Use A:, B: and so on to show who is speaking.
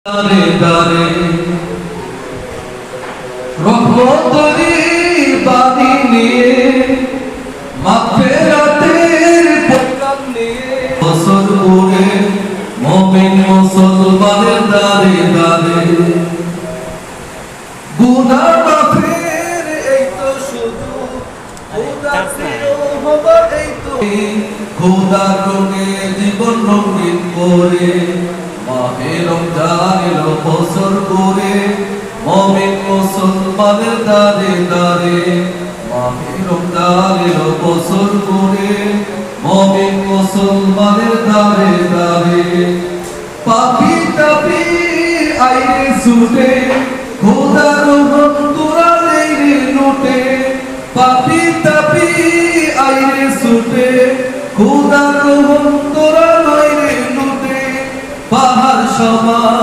A: দারে দারে রহমতেরি বাণী নিয়ে মাগফিরাতের প্রোগ্রাম নিয়ে বছর পরে মুমিন মুসলমানের দারে দারে গুনাহ মাফের এই তো শুধু খোদা প্রিয় হবার এই তো খোদা রঙে জীবন রঙিন করে মাহে রমজান এলো বছর করে মুমিন মুসলমানের দারে দারে মাহে রমজান এলো বছর করে মুমিন মুসলমানের দারে দারে পাপি তাপি আইরে ছুটে খোদার রহমত তোরা নেই রে লুটে পাপি তাপি আইরে ছুটে খোদার রহমত তোরা নই রে লুটে পাহাড় সমান